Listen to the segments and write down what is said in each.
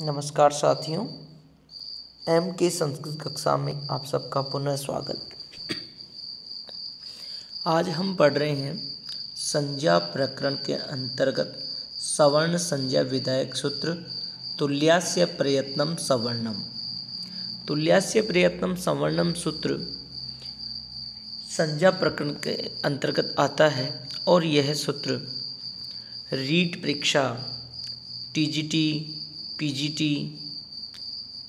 नमस्कार साथियों, एम के संस्कृत कक्षा में आप सबका पुनः स्वागत। आज हम पढ़ रहे हैं संज्ञा प्रकरण के अंतर्गत सवर्ण संज्ञा विधायक सूत्र तुल्यास्य प्रयत्नम सवर्णम। तुल्यास्य प्रयत्नम सवर्णम सूत्र संज्ञा प्रकरण के अंतर्गत आता है और यह सूत्र रीट परीक्षा, टीजीटी, पीजीटी,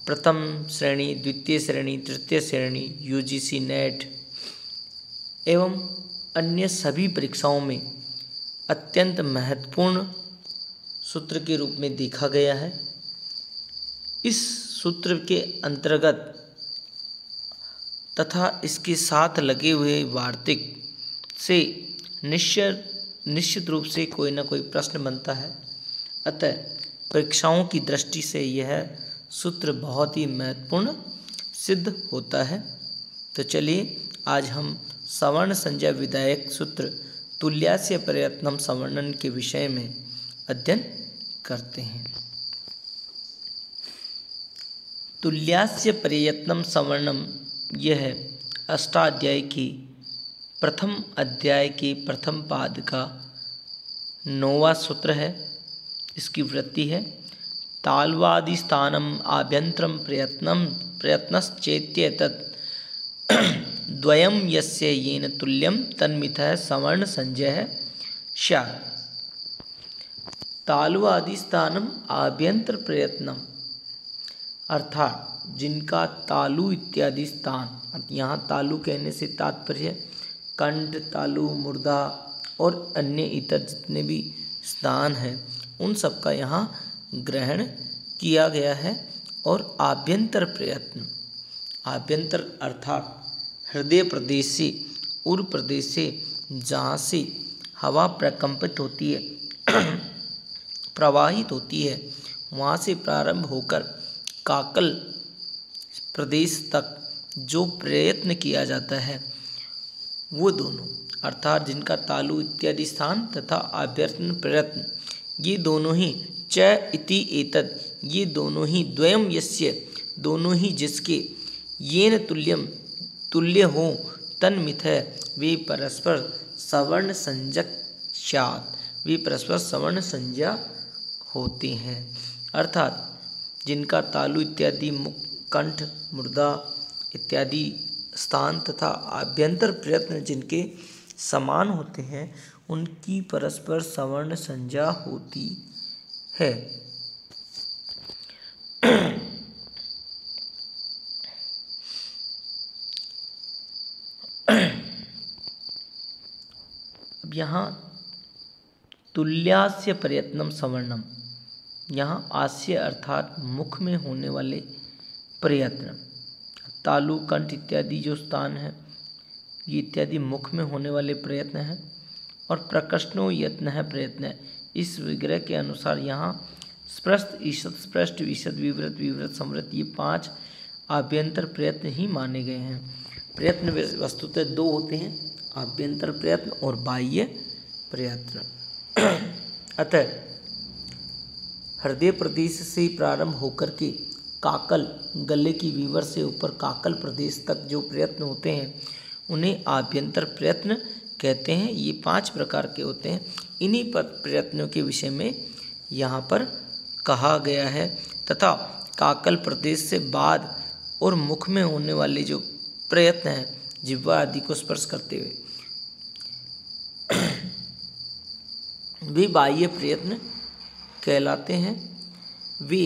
प्रथम श्रेणी, द्वितीय श्रेणी, तृतीय श्रेणी, यूजीसी नेट एवं अन्य सभी परीक्षाओं में अत्यंत महत्वपूर्ण सूत्र के रूप में देखा गया है। इस सूत्र के अंतर्गत तथा इसके साथ लगे हुए वार्तिक से निश्चित रूप से कोई ना कोई प्रश्न बनता है। अतः परीक्षाओं की दृष्टि से यह सूत्र बहुत ही महत्वपूर्ण सिद्ध होता है। तो चलिए आज हम सवर्ण संज्ञा विधायक सूत्र तुल्यास्य प्रयत्नम सवर्णन के विषय में अध्ययन करते हैं। तुल्यास्य प्रयत्नम सवर्णम यह अष्टाध्याय की प्रथम अध्याय के प्रथम पाद का 9वां सूत्र है। इसकी वृत्ति है ताल्वादि स्थानम आभ्यंतरम प्रयत्नश्चेत्येतत् द्वयम यस्य येन तुल्यम तन्मितः सवर्ण संज्ञः स्यात्। तालुवादि स्थानम आभ्यंतर प्रयत्नम अर्थात जिनका तालु इत्यादि स्थान, यहाँ तालु कहने से तात्पर्य कंठ, तालु, मुर्दा और अन्य इतर जितने भी स्थान हैं उन सब का यहाँ ग्रहण किया गया है। और आभ्यंतर प्रयत्न, आभ्यंतर अर्थात हृदय प्रदेश से, उर प्रदेश से, जहाँ से हवा प्रकंपित होती है प्रवाहित होती है, वहाँ से प्रारंभ होकर काकल प्रदेश तक जो प्रयत्न किया जाता है वो दोनों अर्थात जिनका तालु इत्यादि स्थान तथा आभ्यंतर प्रयत्न ये दोनों ही च इति एतद, ये दोनों ही द्वयम यस्य, दोनों ही जिसके येन तुल्यम तुल्य हो तन्मिथ वे परस्पर सवर्ण संज्ञक स्यात्, वे परस्पर सवर्ण संज्ञा होते हैं। अर्थात जिनका तालु इत्यादि कंठ, मुर्दा इत्यादि स्थान तथा आभ्यंतर प्रयत्न जिनके समान होते हैं उनकी परस्पर सवर्ण संज्ञा होती है। अब यहाँ तुल्यास्य प्रयत्नम सवर्णम, यहाँ आस्य अर्थात मुख में होने वाले प्रयत्न, तालु, कंठ इत्यादि जो स्थान है ये इत्यादि मुख में होने वाले प्रयत्न हैं। और प्रकृष्णो यत्न है प्रयत्न, इस विग्रह के अनुसार यहाँ स्पृष्ट, ईषत्, स्पृष्ट, ईषत्, विवृत, विवृत, संवृत ये 5 आभ्यंतर प्रयत्न ही माने गए हैं। प्रयत्न वस्तुतः 2 होते हैं, आभ्यंतर प्रयत्न और बाह्य प्रयत्न। अतः हृदय प्रदेश से प्रारंभ होकर के काकल, गले की विवर से ऊपर काकल प्रदेश तक जो प्रयत्न होते हैं उन्हें आभ्यंतर प्रयत्न कहते हैं। ये 5 प्रकार के होते हैं। इन्हीं प्रयत्नों के विषय में यहाँ पर कहा गया है। तथा काकल प्रदेश से बाद और मुख में होने वाले जो प्रयत्न हैं जिह्वा आदि को स्पर्श करते हुए वे बाह्य प्रयत्न कहलाते हैं। वे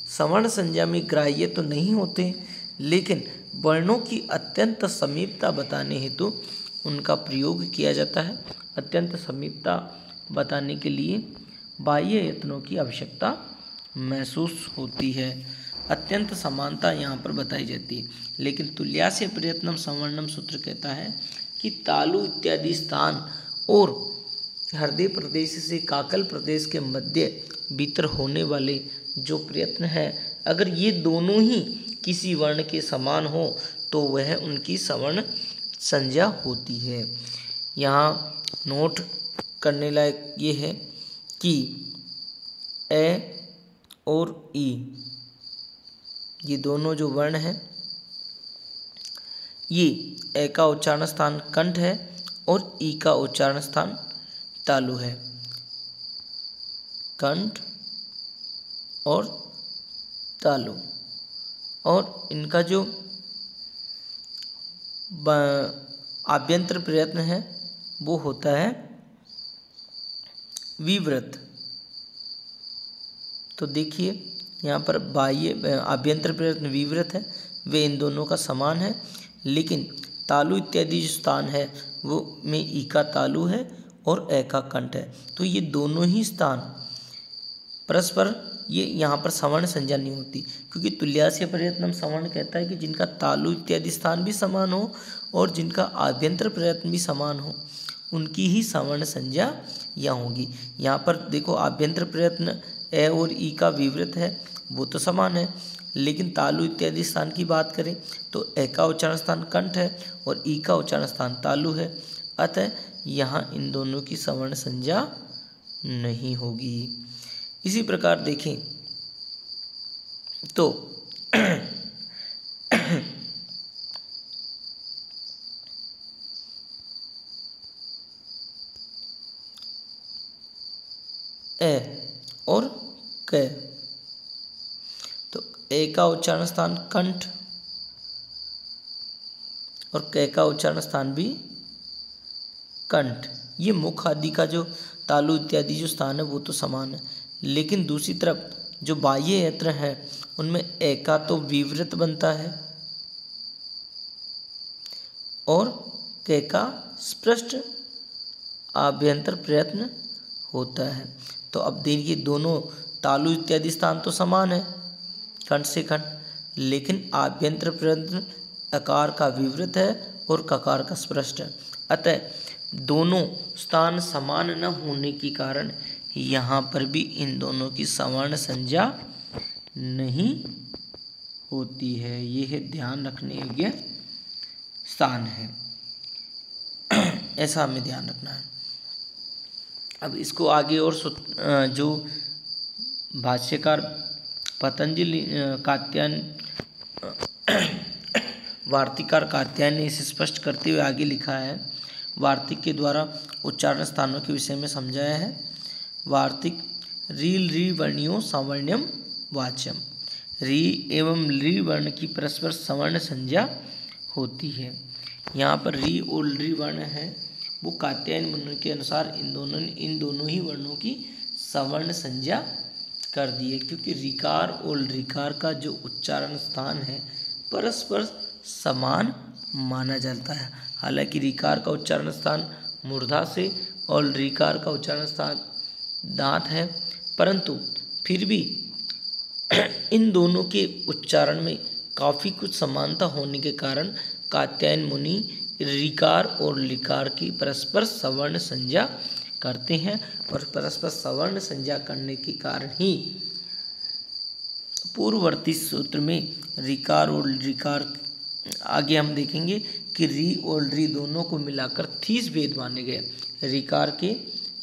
सवर्ण संज्ञा में ग्राह्य तो नहीं होते, लेकिन वर्णों की अत्यंत समीपता बताने हेतु उनका प्रयोग किया जाता है। अत्यंत समीपता बताने के लिए बाह्य यत्नों की आवश्यकता महसूस होती है। अत्यंत समानता यहाँ पर बताई जाती है। लेकिन तुल्यास्य प्रयत्नम सवर्णम सूत्र कहता है कि तालु इत्यादि स्थान और हृदय प्रदेश से काकल प्रदेश के मध्य भीतर होने वाले जो प्रयत्न है, अगर ये दोनों ही किसी वर्ण के समान हो तो वह उनकी सवर्ण संज्ञा होती है। यहाँ नोट करने लायक ये है कि ए और ई, ये दोनों जो वर्ण हैं, ये ए का उच्चारण स्थान कंठ है और ई का उच्चारण स्थान तालु है। कंठ और तालु, और इनका जो आभ्यंतर प्रयत्न है वो होता है विवृत। तो देखिए यहाँ पर बाह्य आभ्यंतर प्रयत्न विवृत है, वे इन दोनों का समान है, लेकिन तालु इत्यादि जो स्थान है वो में ई का तालु है और ए का कंठ है। तो ये दोनों ही स्थान परस्पर, ये यहाँ पर सवर्ण संज्ञा नहीं होती, क्योंकि तुल्यास्य प्रयत्नम सवर्ण कहता है कि जिनका तालु इत्यादि स्थान भी समान हो और जिनका आभ्यंतर प्रयत्न भी समान हो, उनकी ही सवर्ण संज्ञा यहाँ होगी। यहाँ पर देखो आभ्यंतर प्रयत्न ए और ई का विवृत है, वो तो समान है, लेकिन तालु इत्यादि स्थान की बात करें तो ए का उच्चारण स्थान कंठ है और ई का उच्चारण स्थान तालु है, अतः यहाँ इन दोनों की सवर्ण संज्ञा नहीं होगी। इसी प्रकार देखें तो ए और क, तो ए का उच्चारण स्थान कंठ और क का उच्चारण स्थान भी कंठ, ये मुख आदि का जो तालु इत्यादि जो स्थान है वो तो समान है, लेकिन दूसरी तरफ जो बाह्य यंत्र है उनमें ए का तो विवृत बनता है और क का स्पष्ट आभ्यंतर प्रयत्न होता है। तो अब देखिए दोनों तालु इत्यादि स्थान तो समान है कंठ से कंठ, लेकिन आभ्यंतर प्रयत्न अकार का विवृत है और ककार का स्पष्ट है, अतः दोनों स्थान समान न होने के कारण यहाँ पर भी इन दोनों की सवर्ण संज्ञा नहीं होती है। यह ध्यान रखने योग्य स्थान है, ऐसा हमें ध्यान रखना है। अब इसको आगे और जो भाष्यकार पतंजलि कात्यायन वार्तिकार कात्यायन ने इसे स्पष्ट करते हुए आगे लिखा है। वार्तिक के द्वारा उच्चारण स्थानों के विषय में समझाया है। वार्तिक रील री वर्णियों सावर्ण्यम वाच्यम, री एवं ली वर्ण की परस्पर सवर्ण संज्ञा होती है। यहाँ पर री और ली वर्ण है वो कात्यायन मुनि के अनुसार इन दोनों ही वर्णों की सवर्ण संज्ञा कर दी है, क्योंकि ऋकार और ऋकार का जो उच्चारण स्थान है परस्पर समान माना जाता है। हालांकि ऋकार का उच्चारण स्थान मूर्धा से और ऋकार का उच्चारण स्थान दांत है, परंतु फिर भी इन दोनों के उच्चारण में काफ़ी कुछ समानता होने के कारण कात्यायन मुनि ऋकार और लिकार की परस्पर सवर्ण संज्ञा करते हैं, और परस्पर सवर्ण संज्ञा करने के कारण ही पूर्ववर्ती सूत्र में ऋकार और ऋकार, आगे हम देखेंगे कि री और री दोनों को मिलाकर 30 भेद माने गए। ऋकार के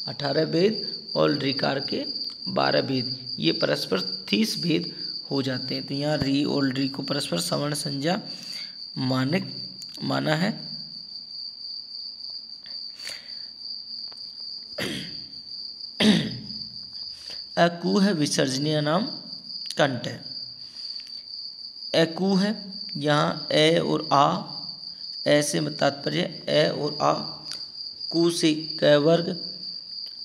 18 भेद और ऋकार के 12 भेद, ये परस्पर 30 भेद हो जाते हैं। तो यहाँ री और री को परस्पर सवर्ण संज्ञा माना है। अकू है विसर्जनीय नाम कंठ है। अकू है, यहाँ ए और आ, ए से तात्पर्य ए और आ, कु से क वर्ग,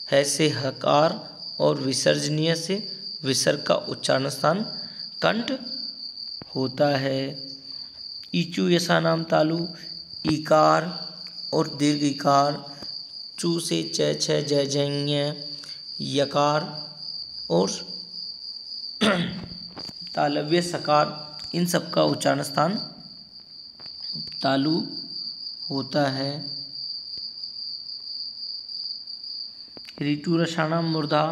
है से हकार और विसर्जनीय से विसर्ग का उच्चारण स्थान कंठ होता है। ईचु यसा नाम तालु, ईकार और दीर्घ इकार, चू से च छ जय जय, यकार और तालव्य सकार, इन सब का उच्चारण स्थान तालु होता है। ऋतु रसाणाम मूर्धा,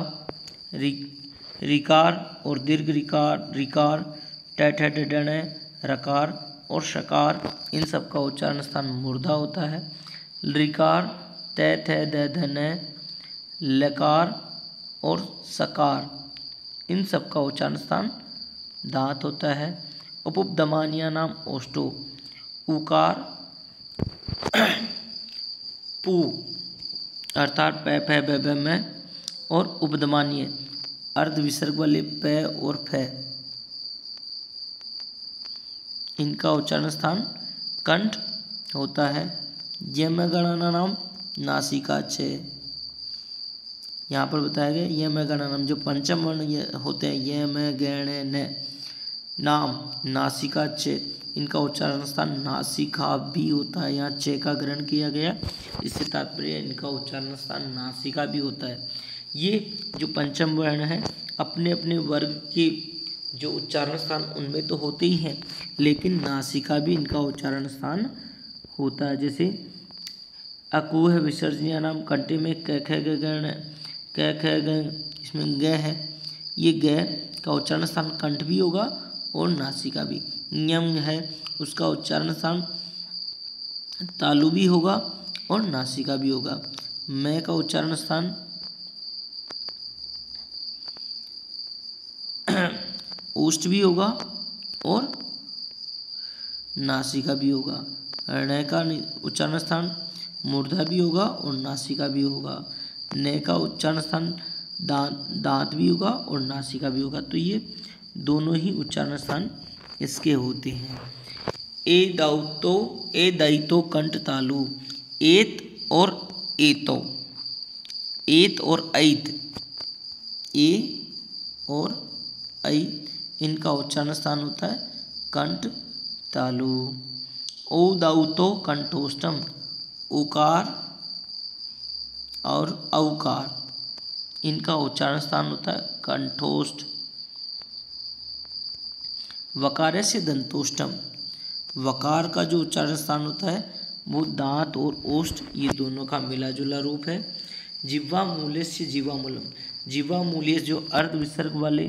ऋकार और दीर्घ ऋकार ट डण रकार और शकार, इन सब का उच्चारण स्थान मूर्धा होता है। ऋकार त थ द धन लकार और सकार, इन सब का उच्चारण स्थान दांत होता है। उपदमानिया नाम ओष्टो, उकार पू अर्थात प फ ब ब में, और उपदमानीय अर्ध विसर्ग वाले प और फ, इनका उच्चारण स्थान कंठ होता है। यम गणना नाम नासिका च, यहाँ पर बताया गया यम गणना नाम जो पंचम वर्ण होते हैं यम गण न नाम नासिका च, इनका उच्चारण स्थान नासिका भी होता है। यहाँ च का ग्रहण किया गया, इससे तात्पर्य इनका उच्चारण स्थान नासिका भी होता है। ये जो पंचम वर्ण है अपने अपने वर्ग के जो उच्चारण स्थान उनमें तो होते ही हैं, लेकिन नासिका भी इनका उच्चारण स्थान होता है। जैसे अकूह विसर्जनीय नाम कंठे में क ख ग गण, क ख ग, इसमें ग है, ये ग का उच्चारण स्थान कंठ भी होगा और नासिका भी। यम है उसका उच्चारण स्थान तालु भी होगा और नासिका भी होगा। मैं का उच्चारण स्थान ओष्ठ भी होगा और नासिका भी होगा। ण का उच्चारण स्थान मूर्धा भी होगा और नासिका भी होगा। न का उच्चारण स्थान दांत भी होगा और नासिका भी होगा। तो ये दोनों ही उच्चारण स्थान इसके होते हैं। ए दायितो कंठ तालु, एत और एतो, एत और ऐत, ए और ऐ, इनका उच्चारण स्थान होता है कंठ तालु। ओ दाउतो कंठोष्टम, उकार और औकार, इनका उच्चारण स्थान होता है कंठोष्ठ। वकारस्य दंतोष्टम, वकार का जो उच्चारण स्थान होता है वो दांत और ओष्ठ ये दोनों का मिला जुला रूप है। जिह्वा मूल्यस्य जीवामूलम, जीवा मूल्य जो अर्ध विसर्ग वाले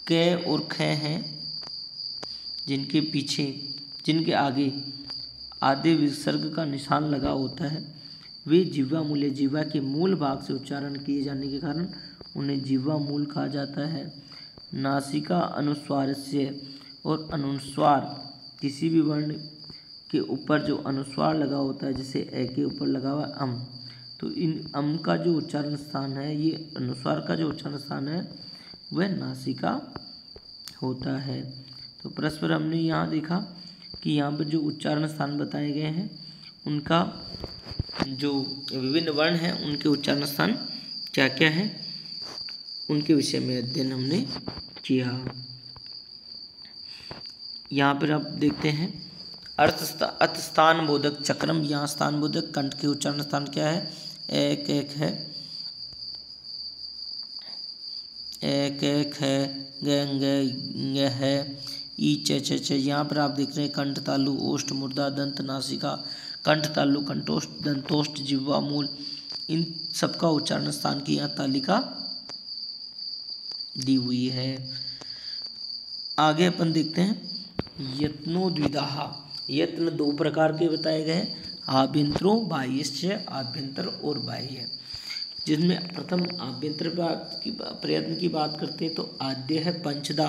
क और ख हैं, जिनके पीछे जिनके आगे आधे विसर्ग का निशान लगा होता है, वे जिह्वा मूल्य जिह्वा के मूल भाग से उच्चारण किए जाने के कारण उन्हें जिह्वा मूल कहा जाता है। नासिका अनुस्वारस्य, और अनुस्वार किसी भी वर्ण के ऊपर जो अनुस्वार लगा होता है, जैसे ए के ऊपर लगा हुआ अम, तो इन अम का जो उच्चारण स्थान है, ये अनुस्वार का जो उच्चारण स्थान है वह नासिका होता है। तो परस्पर हमने यहाँ देखा कि यहाँ पर जो उच्चारण स्थान बताए गए हैं उनका जो विभिन्न वर्ण हैं उनके उच्चारण स्थान क्या क्या है, उनके विषय में अध्ययन हमने किया। यहाँ पर आप देखते हैं अर्थ स्थान बोधक चक्रम, यहाँ स्थान बोधक कंठ के उच्चारण स्थान क्या है, एक एक है, एक एक है, ग है, ई च। यहाँ पर आप देख रहे हैं कंठ तालु ओष्ठ मूर्धा दंत नासिका, कंठ तालु कंठोष्ठ दंतोष्ठ जिह्वा मूल, इन सबका उच्चारण स्थान की यहाँ तालिका दी हुई है। आगे अपन देखते हैं यत्नो द्विधा, यत्न दो प्रकार के बताए गए हैं, आभ्यंतरो बाह्यश्च, आभ्यंतर और बाह्य। जिसमें प्रथम आभ्यंतर प्रयत्न की बात करते हैं तो आद्य है पंचदा,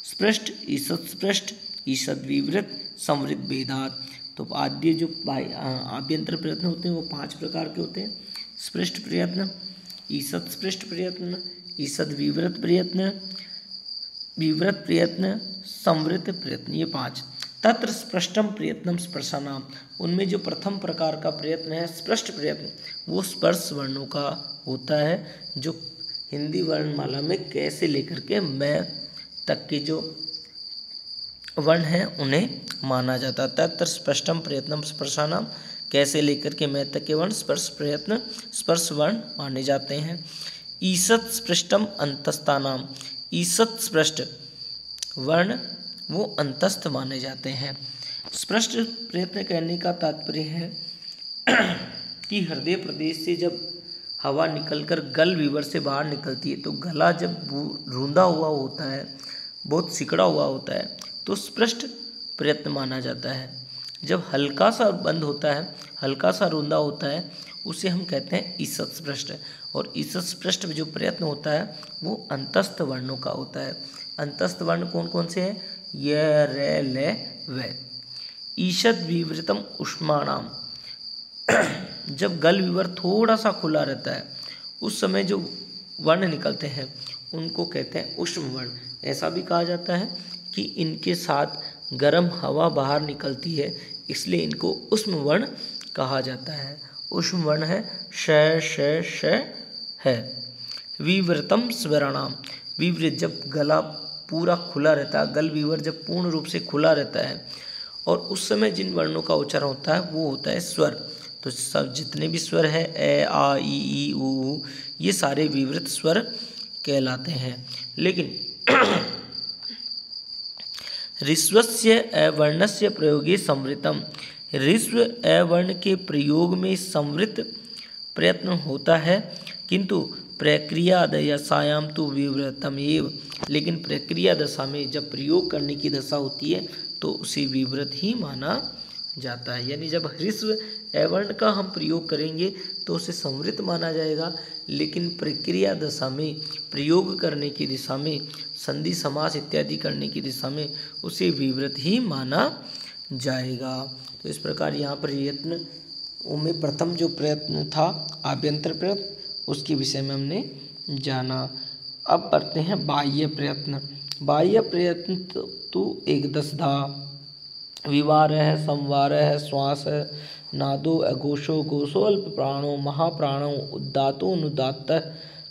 स्पृष्ट ईषद स्पृष्ट ईषद विवृत संवृत भेदात। तो आद्य जो आभ्यंतर प्रयत्न होते हैं वो 5 प्रकार के होते हैं, स्पृष्ट प्रयत्न, ईषद स्पृष्ट प्रयत्न, ईषद विवृत प्रयत्न, विवृत प्रयत्न, संवृत प्रयत्न, ये 5। तत्र स्पृष्टम प्रयत्नम स्पर्शानाम, उनमें जो प्रथम प्रकार का प्रयत्न है स्पृष्ट प्रयत्न, वो स्पर्श वर्णों का होता है, जो हिंदी वर्णमाला में क से लेकर के मैं तक के जो वर्ण हैं उन्हें माना जाता है। तत्र स्पष्टम प्रयत्नम स्पर्शानाम, क से लेकर के मैं तक के वर्ण स्पर्श प्रयत्न स्पर्श वर्ण माने जाते हैं। ईषत् स्पृष्टम अंतस्थानाम, ईषत् स्पृष्ट वर्ण वो अंतस्थ माने जाते हैं। स्पष्ट प्रयत्न कहने का तात्पर्य है कि हृदय प्रदेश से जब हवा निकलकर गल विवर से बाहर निकलती है तो गला जब रूंधा हुआ होता है, बहुत सिकड़ा हुआ होता है, तो स्पष्ट प्रयत्न माना जाता है। जब हल्का सा बंद होता है, हल्का सा रूंधा होता है उसे हम कहते हैं ईसत् स्पृष्ट। और ईसत् स्पृष्ट में जो प्रयत्न होता है वो अंतस्थ वर्णों का होता है। अंतस्थ वर्ण कौन कौन से हैं? य, रे, ले, व। ईषद विवृतम उष्माणाम, जब गल विवर थोड़ा सा खुला रहता है उस समय जो वर्ण निकलते हैं उनको कहते हैं उष्म वर्ण। ऐसा भी कहा जाता है कि इनके साथ गर्म हवा बाहर निकलती है, इसलिए इनको उष्म वर्ण कहा जाता है। उष्म वर्ण है श, श, श है। विवृतम स्वराणाम, विवृत जब गला पूरा खुला रहता है, गल विवर जब पूर्ण रूप से खुला रहता है और उस समय जिन वर्णों का उच्चारण होता है वो होता है स्वर। तो सब जितने भी स्वर है ए, आ, ई, ऊ, ये सारे विवृत स्वर कहलाते हैं। लेकिन ऋस्वस्य अवर्णस्य प्रयोगे संवृतम, ऋस्व अवर्ण के प्रयोग में संवृत प्रयत्न होता है, किंतु प्रक्रिया दशायाम तो विवृतम एव, लेकिन प्रक्रिया दशा में जब प्रयोग करने की दशा होती है तो उसे विवृत ही माना जाता है। यानी जब ह्रस्व अवर्ण का हम प्रयोग करेंगे तो उसे संवृत माना जाएगा, लेकिन प्रक्रिया दशा में प्रयोग करने की दिशा में संधि समास इत्यादि करने की दिशा में उसे विवृत ही माना जाएगा। तो इस प्रकार यहाँ पर यत्न में प्रथम जो प्रयत्न था आभ्यंतर प्रयत्न, उसके विषय में हमने जाना। अब पढ़ते हैं बाह्य प्रयत्न। बाह्य प्रयत्न तो एक दसधा विवार है, संवार है, श्वास है, नादो अघोषो घोषो अल्प प्राणो महाप्राणो उद्दातो अनुदात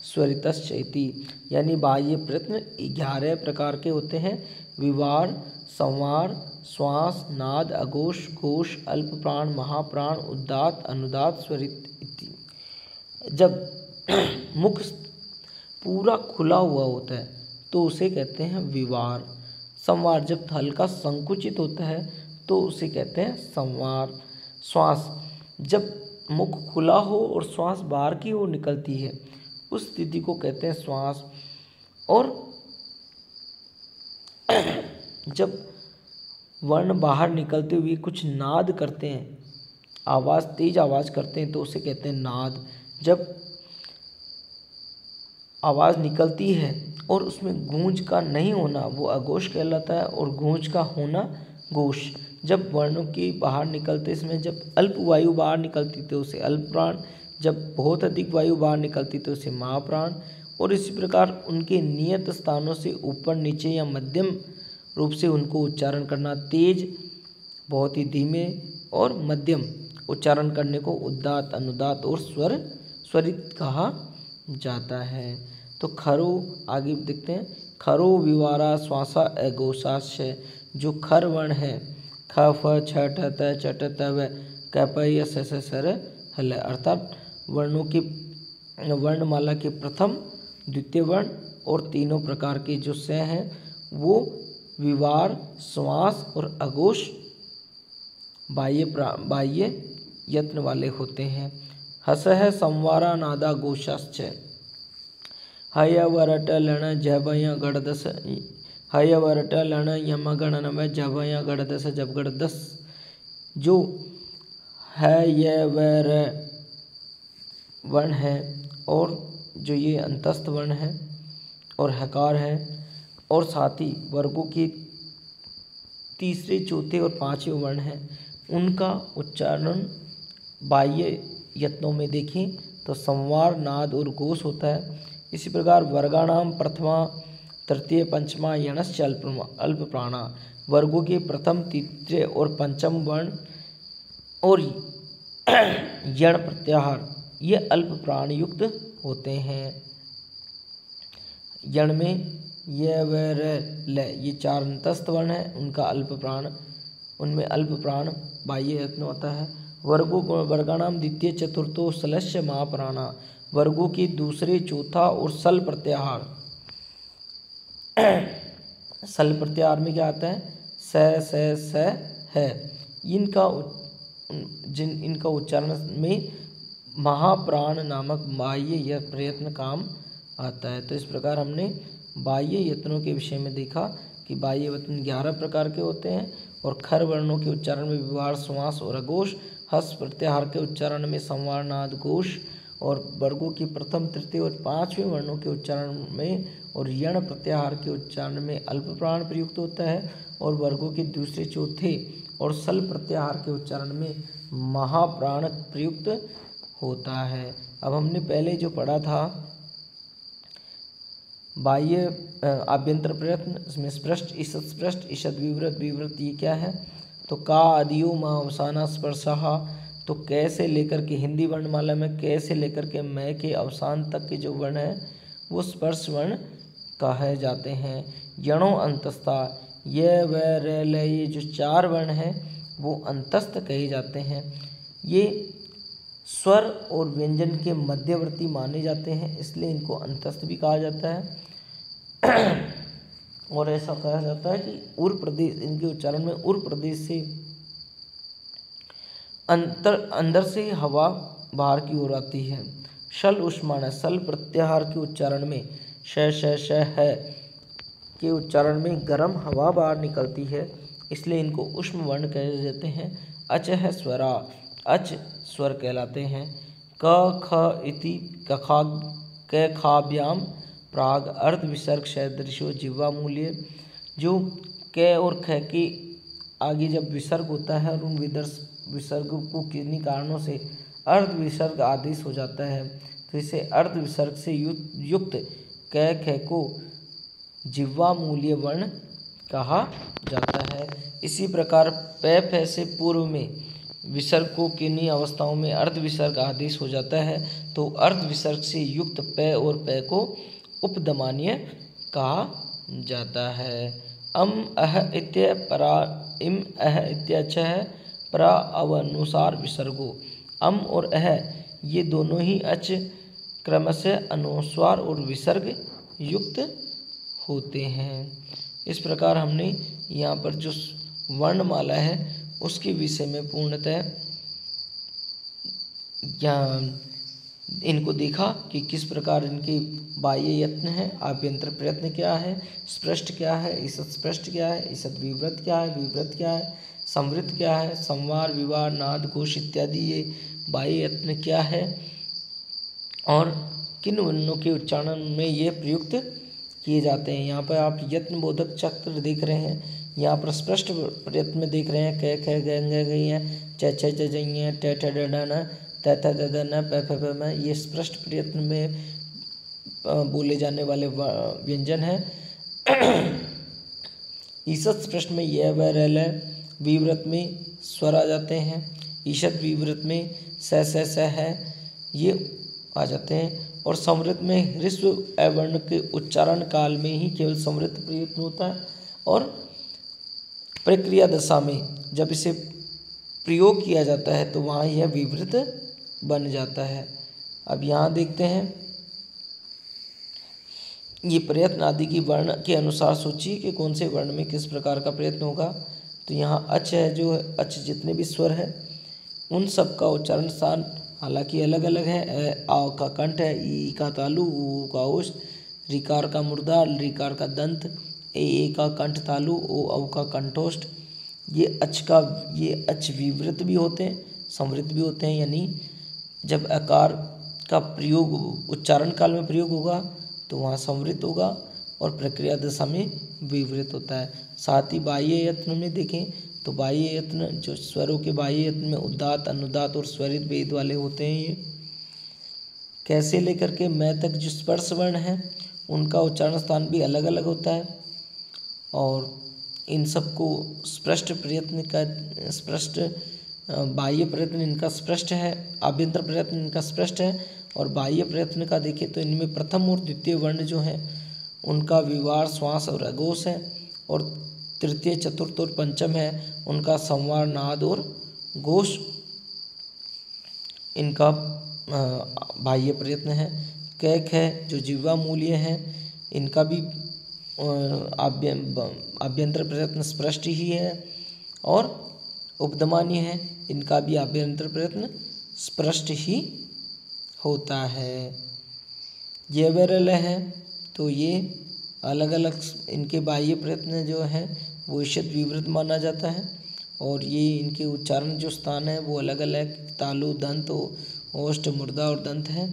स्वरितश्चैति। यानी बाह्य प्रयत्न 11 प्रकार के होते हैं। विवार, संवार, श्वास, नाद, अघोष, घोष, अल्प प्राण, महाप्राण, उद्दात, अनुदात, स्वरित इत्यादि। जब मुख पूरा खुला हुआ होता है तो उसे कहते हैं विवार। संवार जब हल्का संकुचित होता है तो उसे कहते हैं संवार। श्वास जब मुख खुला हो और श्वास बाहर की ओर निकलती है उस स्थिति को कहते हैं श्वास। और जब वर्ण बाहर निकलते हुए कुछ नाद करते हैं, आवाज़ तेज आवाज़ करते हैं तो उसे कहते हैं नाद। जब आवाज़ निकलती है और उसमें गूंज का नहीं होना वो अघोष कहलाता है, और गूंज का होना घोष। जब वर्णों की बाहर निकलते समय जब अल्प वायु बाहर निकलती तो उसे अल्प प्राण, जब बहुत अधिक वायु बाहर निकलती तो उसे महाप्राण। और इसी प्रकार उनके नियत स्थानों से ऊपर नीचे या मध्यम रूप से उनको उच्चारण करना, तेज, बहुत ही धीमे और मध्यम उच्चारण करने को उद्दात, अनुदात और स्वरित कहा जाता है। तो खरो आगे देखते हैं। खरो विवारा श्वासा अघोषाश्य, जो खर वर्ण है ख, फ, छ, ठ, त, च, ट, त, व, क, प, य, स, स, सर, हल, अर्थात वर्णों के वर्णमाला के प्रथम, द्वितीय वर्ण और तीनों प्रकार के जो स हैं वो विवार, श्वास और अघोष बाह्य यत्न वाले होते हैं। हस है संवारा नादा घोषाश्च, हय वरट लण जभय गणदस, हय वरट लण यम गणनम जभय गणदस जब गणदस। जो है ये वर वर्ण है और जो ये अंतस्थ वर्ण है और हकार है, और साथ ही वर्गों के तीसरे, चौथे और पांचवें वर्ण हैं, उनका उच्चारण बाह्य यत्नों में देखें तो संवार, नाद और घोष होता है। इसी प्रकार वर्गाणाम प्रथमा, तृतीय, पंचमा यणश्च अल्प प्राणा, वर्गों के प्रथम, तृतीय और पंचम वर्ण और यण प्रत्याहार ये अल्प प्राण युक्त होते हैं। यण में य, व, र, ल ये 4 अंतस्थ वर्ण हैं, उनका अल्प प्राण, उनमें अल्प प्राण बाह्य यत्न होता है। वर्गाणाम द्वितीय, चतुर्थो सलस्य महाप्राणा, वर्गों के दूसरे, चौथा और सल प्रत्याहार। सल प्रत्याहार में क्या आता है? स है। इनका उच्चारण में महाप्राण नामक बाह्य यह प्रयत्न काम आता है। तो इस प्रकार हमने बाह्य यत्नों के विषय में देखा कि बाह्य यत्न 11 प्रकार के होते हैं और खर वर्णों के उच्चारण में विवार, श्वास और अघोष हस प्रत्याहार के उच्चारण में संवार नाद घोष और वर्गों की प्रथम तृतीय और पांचवें वर्णों के उच्चारण में और यण प्रत्याहार के उच्चारण में अल्प प्राण प्रयुक्त होता है और वर्गों के दूसरे चौथे और सल प्रत्याहार के उच्चारण में महाप्राण प्रयुक्त होता है। अब हमने पहले जो पढ़ा था बाह्य आभ्यंतर प्रयत्न, इसमें स्पृष्ट ईषद स्पृष्ट ईषद विवृत विवृत, ये क्या है? तो का आदियो माँ अवसाना स्पर्शहा, तो कै से लेकर के हिंदी वर्णमाला में कै से लेकर के मैं के अवसान तक के जो वर्ण है वो स्पर्श वर्ण कहे जाते हैं। यणों अंतस्था, ये व र ल, ये जो चार वर्ण हैं वो अंतस्थ कहे जाते हैं। ये स्वर और व्यंजन के मध्यवर्ती माने जाते हैं, इसलिए इनको अंतस्थ भी कहा जाता है। और ऐसा कहा जाता है कि उर प्रदेश, इनके उच्चारण में उर प्रदेश से अंदर से हवा बाहर की ओर आती है। शल उष्माण, सल प्रत्याहार के उच्चारण में श है के उच्चारण में गर्म हवा बाहर निकलती है, इसलिए इनको उष्म वर्ण कहे जाते हैं। अच है स्वरा, अच स्वर कहलाते हैं। क ख इति कखा क खाभ्याम प्राग अर्ध विसर्ग सदृशो जिह्वा मूल्य, जो क और ख के आगे जब विसर्ग होता है और उन विसर्ग को किन्हीं कारणों से अर्ध विसर्ग आदेश हो जाता है, तो इसे अर्ध विसर्ग से युक्त क ख को जिह्वा मूल्य वर्ण कहा जाता है। इसी प्रकार प फ से पूर्व में विसर्ग को किन्हीं अवस्थाओं में अर्ध विसर्ग आदेश हो जाता है, तो अर्ध विसर्ग से युक्त प और प को उपदमानीय कहा जाता है। अम अह इत्य परा इम अह इत्यचः परा अवनुसार विसर्गो, अम और अह ये दोनों ही अच क्रमशः अनुस्वार और विसर्ग युक्त होते हैं। इस प्रकार हमने यहाँ पर जो वर्णमाला है उसके विषय में पूर्णतः इनको देखा कि किस प्रकार इनके बाह्य यत्न है, आभ्यंतर प्रयत्न क्या है, स्पृष्ट क्या है, ईषद स्पृष्ट क्या है, ईषद विवृत क्या है, विवृत क्या है, संवृत क्या है, संवार विवार नाद घोष इत्यादि ये बाह्य यत्न क्या है और किन वर्णों के उच्चारण में ये प्रयुक्त किए जाते हैं। यहाँ पर आप यत्न बोधक चक्र देख रहे हैं, यहाँ पर स्पष्ट प्रयत्न में देख रहे हैं क ख ग घ गई हैं, च छ ज जई हैं, ट ठ ड ढ न, त थ द द न, प फ फ म, ये स्पष्ट प्रयत्न में बोले जाने वाले व्यंजन हैं। ईषद स्पष्ट में य व र ल, विवृत में स्वर आ जाते हैं, ईषद विवृत में स है ये आ जाते हैं, और संवृत में ह्रस्व अवर्ण के उच्चारण काल में ही केवल संवृत प्रयत्न होता है, और प्रक्रिया दशा में जब इसे प्रयोग किया जाता है तो वहाँ यह विवृत बन जाता है। अब यहाँ देखते हैं ये प्रयत्न आदि की वर्ण के अनुसार सोचिए कि कौन से वर्ण में किस प्रकार का प्रयत्न होगा। तो यहाँ अच है, जो अच जितने भी स्वर है उन सब का उच्चारण स्थान हालांकि अलग अलग है। आ का कंठ है, ई का तालु, ऊ का ओष्ठ, रिकार का मुर्दा, रिकार का दंत, ए का कंठ तालु, ओ औ का कंठोष्ठ। ये अच विवृत भी होते हैं, संवृत भी होते हैं, यानी जब अकार का प्रयोग उच्चारण काल में प्रयोग होगा तो वहाँ संवृत होगा और प्रक्रिया दशा में विवृत होता है। साथ ही बाह्य यत्न में देखें तो बाह्य यत्न जो स्वरों के बाह्य यत्न में उदात्त, अनुदात्त और स्वरित भेद वाले होते हैं। ये कैसे लेकर के मैं तक जो स्पर्श वर्ण है उनका उच्चारण स्थान भी अलग अलग होता है, और इन सबको स्पष्ट प्रयत्न का स्पष्ट बाह्य प्रयत्न इनका स्पष्ट है, आभ्यंतर प्रयत्न इनका स्पष्ट है, और बाह्य प्रयत्न का देखें तो इनमें प्रथम और द्वितीय वर्ण जो हैं उनका विवार, श्वास और अघोष है, और तृतीय, चतुर्थ और पंचम है उनका संवार, नाद और घोष इनका बाह्य प्रयत्न है। कैक है जो जिह्वा मूल्य है इनका भी आभ्यंतर प्रयत्न स्पष्ट ही है, और उपदमानीय है इनका भी आभ्यंतर प्रयत्न स्पष्ट ही होता है। ये विरल है तो ये अलग अलग इनके बाह्य प्रयत्न जो है वो ईषद विवृत माना जाता है, और ये इनके उच्चारण जो स्थान है वो अलग अलग तालु, दंत, ओष्ठ, मूर्धा और दंत है।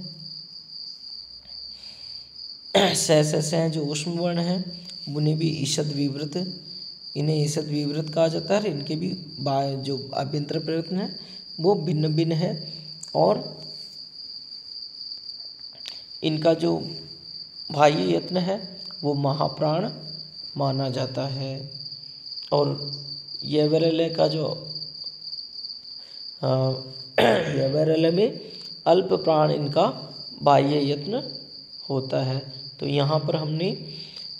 स हैं जो ऊष्म वर्ण है, उन्हें भी ईषद विवृत, इन्हें ईषद विवृत कहा जाता है। इनके भी जो अभ्यंतर प्रयत्न है वो भिन्न भिन्न है और इनका जो बाह्य यत्न है वो महाप्राण माना जाता है। और यवरलय का जो यवरलय में अल्प प्राण इनका बाह्य यत्न होता है। तो यहाँ पर हमने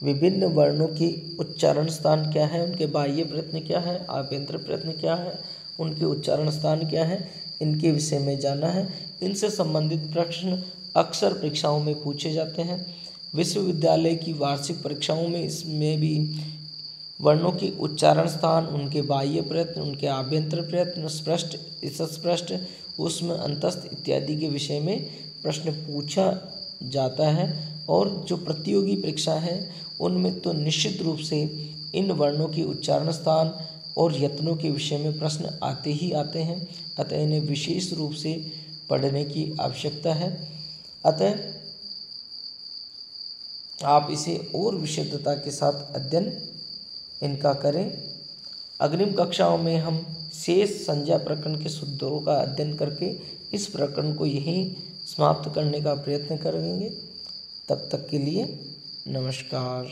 विभिन्न वर्णों की उच्चारण स्थान क्या है, उनके बाह्य प्रयत्न क्या है, आभ्यंतर प्रयत्न क्या है, उनके उच्चारण स्थान क्या है, इनके विषय में जाना है। इनसे संबंधित प्रश्न अक्सर परीक्षाओं में पूछे जाते हैं। विश्वविद्यालय की वार्षिक परीक्षाओं में इसमें भी वर्णों की उच्चारण स्थान, उनके बाह्य प्रयत्न, उनके आभ्यंतर प्रयत्न, स्पष्ट, स्पष्ट, ऊष्म, अंतस्थ इत्यादि के विषय में प्रश्न पूछा जाता है। और जो प्रतियोगी परीक्षा है उनमें तो निश्चित रूप से इन वर्णों की उच्चारण स्थान और यत्नों के विषय में प्रश्न आते ही आते हैं। अतः इन्हें विशेष रूप से पढ़ने की आवश्यकता है। अतः आप इसे और विशुद्धता के साथ अध्ययन इनका करें। अग्रिम कक्षाओं में हम शेष संज्ञा प्रकरण के सूत्रों का अध्ययन करके इस प्रकरण को यहीं समाप्त करने का प्रयत्न करेंगे। तब तक के लिए नमस्कार।